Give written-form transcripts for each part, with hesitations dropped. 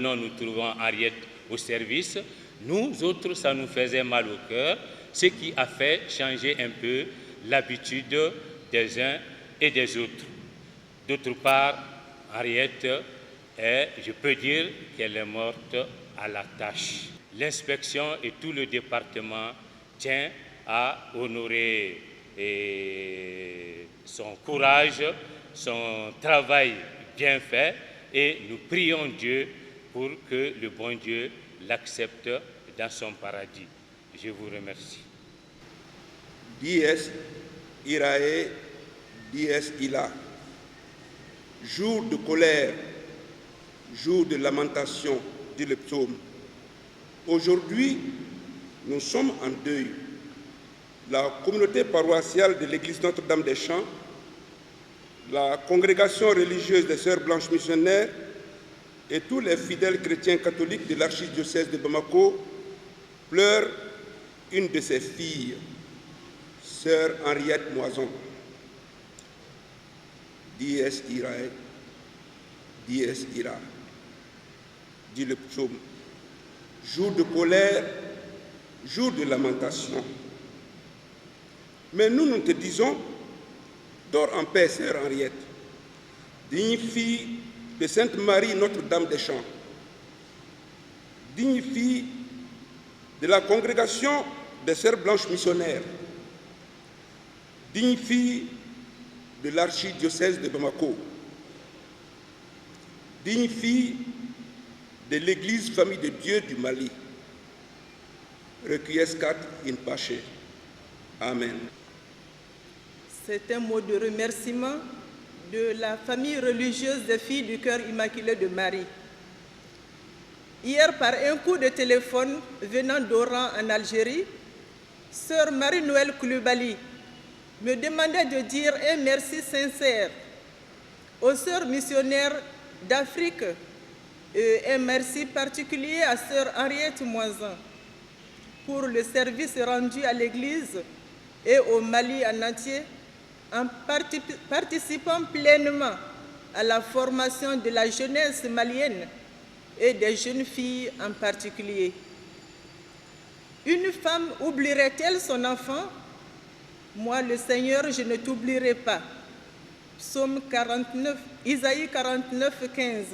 Nous trouvons Henriette au service. Nous autres, ça nous faisait mal au cœur, ce qui a fait changer un peu l'habitude des uns et des autres. D'autre part, Henriette je peux dire qu'elle est morte à la tâche. L'inspection et tout le département tient à honorer son courage, son travail bien fait, et nous prions Dieu pour que le bon Dieu l'accepte dans son paradis. Je vous remercie. Dies irae, dies illa. Jour de colère, jour de lamentation, dit le psaume. Aujourd'hui, nous sommes en deuil. La communauté paroissiale de l'église Notre-Dame des Champs, la congrégation religieuse des Sœurs Blanches Missionnaires et tous les fidèles chrétiens catholiques de l'archidiocèse de Bamako pleurent une de ses filles, Sœur Henriette Moison. Dies irae, dies ira, dit le psaume. Jour de colère, jour de lamentation. Mais nous te disons, dors en paix, Sœur Henriette, digne fille de Sainte Marie Notre-Dame des Champs, digne fille de la congrégation des Sœurs Blanches Missionnaires, digne fille de l'archidiocèse de Bamako, digne fille de l'Église Famille de Dieu du Mali. Requiescat in pace. Amen. C'est un mot de remerciement de la famille religieuse des Filles du Cœur Immaculé de Marie. Hier, par un coup de téléphone venant d'Oran en Algérie, Sœur Marie-Noël Koulibaly me demandait de dire un merci sincère aux sœurs missionnaires d'Afrique et un merci particulier à Sœur Henriette Moison pour le service rendu à l'Église et au Mali en entier en participant pleinement à la formation de la jeunesse malienne et des jeunes filles en particulier. Une femme oublierait-elle son enfant? Moi, le Seigneur, je ne t'oublierai pas. Psaume 49, Isaïe 49, 15.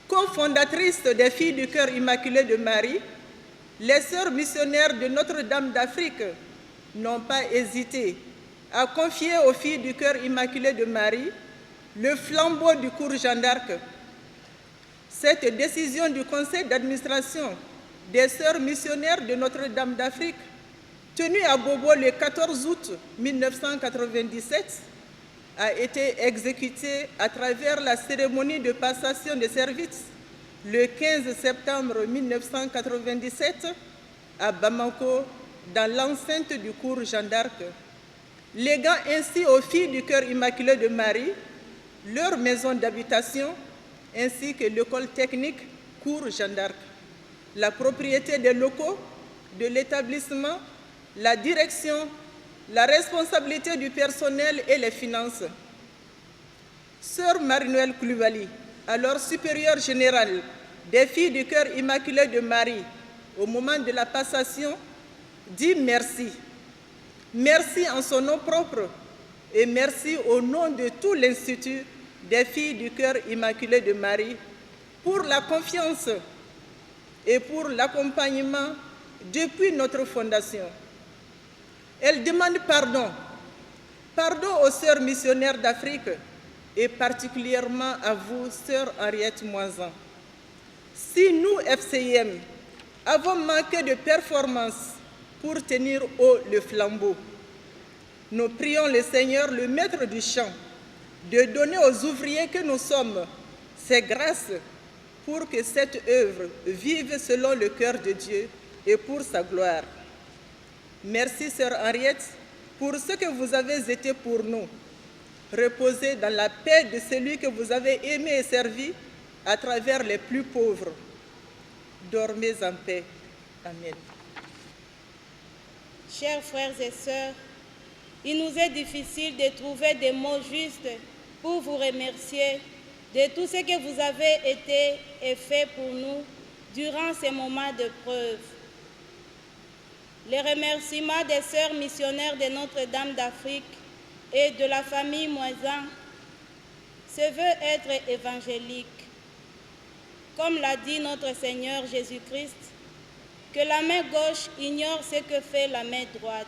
Co-fondatrice des Filles du Cœur Immaculé de Marie, les sœurs missionnaires de Notre-Dame d'Afrique n'ont pas hésité à confier aux Filles du Cœur Immaculé de Marie le flambeau du cours Jeanne d'Arc. Cette décision du conseil d'administration des sœurs missionnaires de Notre-Dame d'Afrique, tenue à Bobo le 14 août 1997, a été exécutée à travers la cérémonie de passation de services le 15 septembre 1997 à Bamako, dans l'enceinte du cours Jeanne d'Arc, léguant ainsi aux Filles du Cœur Immaculé de Marie leur maison d'habitation ainsi que l'école technique cours Jeanne d'Arc, la propriété des locaux, de l'établissement, la direction, la responsabilité du personnel et les finances. Sœur Marie-Noël Koulibaly, alors supérieure générale des Filles du Cœur Immaculé de Marie, au moment de la passation, dit merci. Merci en son nom propre et merci au nom de tout l'Institut des Filles du Cœur Immaculé de Marie pour la confiance et pour l'accompagnement depuis notre fondation. Elle demande pardon. Pardon aux sœurs missionnaires d'Afrique et particulièrement à vous, sœur Henriette Moison. Si nous, FCIM, avons manqué de performance pour tenir haut le flambeau, nous prions le Seigneur, le maître du chant, de donner aux ouvriers que nous sommes ses grâces pour que cette œuvre vive selon le cœur de Dieu et pour sa gloire. Merci, sœur Henriette, pour ce que vous avez été pour nous. Reposez dans la paix de celui que vous avez aimé et servi à travers les plus pauvres. Dormez en paix. Amen. Chers frères et sœurs, il nous est difficile de trouver des mots justes pour vous remercier de tout ce que vous avez été et fait pour nous durant ces moments de preuve. Les remerciements des sœurs missionnaires de Notre-Dame d'Afrique et de la famille Moisan se veut être évangélique. Comme l'a dit notre Seigneur Jésus-Christ, que la main gauche ignore ce que fait la main droite.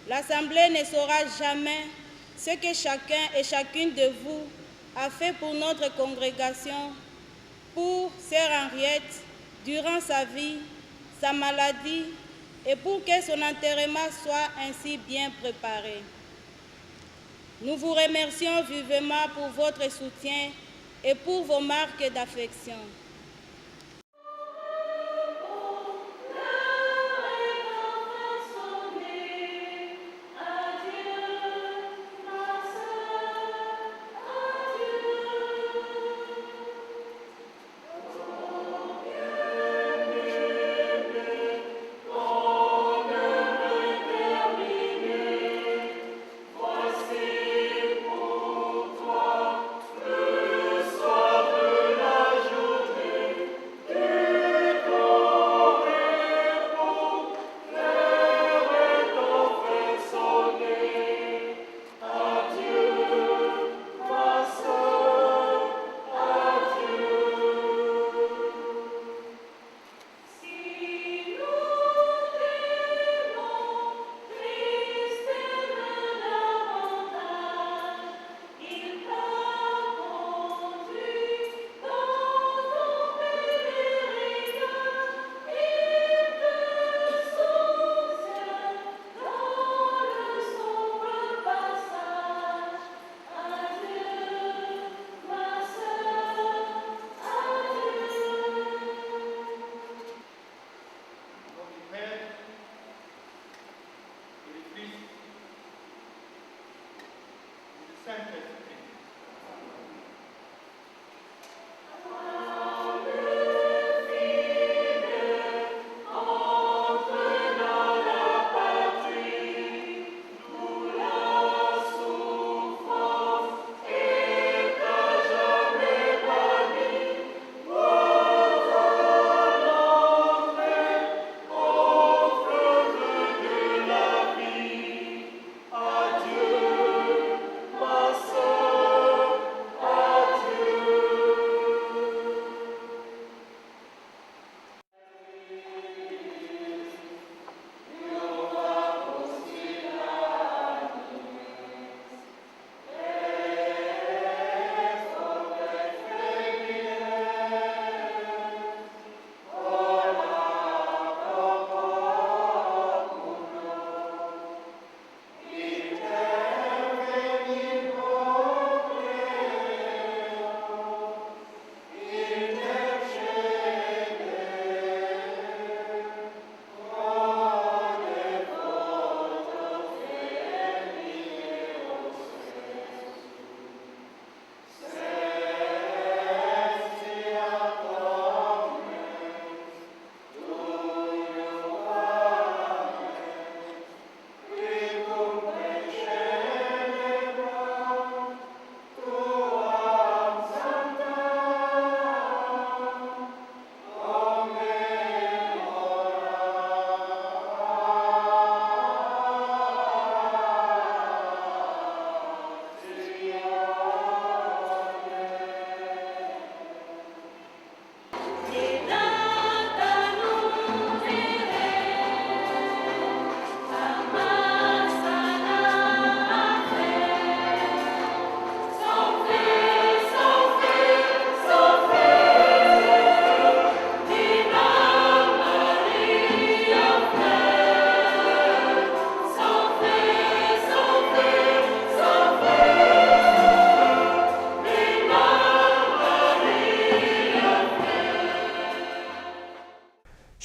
L'Assemblée ne saura jamais ce que chacun et chacune de vous a fait pour notre congrégation, pour sœur Henriette, durant sa vie, sa maladie, et pour que son enterrement soit ainsi bien préparé. Nous vous remercions vivement pour votre soutien et pour vos marques d'affection.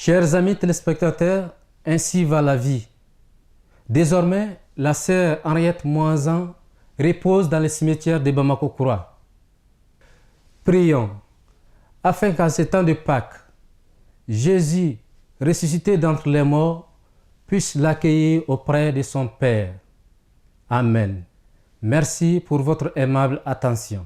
Chers amis téléspectateurs, ainsi va la vie. Désormais, la sœur Henriette Moisan repose dans le cimetière de Bamako-Koura. Prions, afin qu'en ces temps de Pâques, Jésus, ressuscité d'entre les morts, puisse l'accueillir auprès de son Père. Amen. Merci pour votre aimable attention.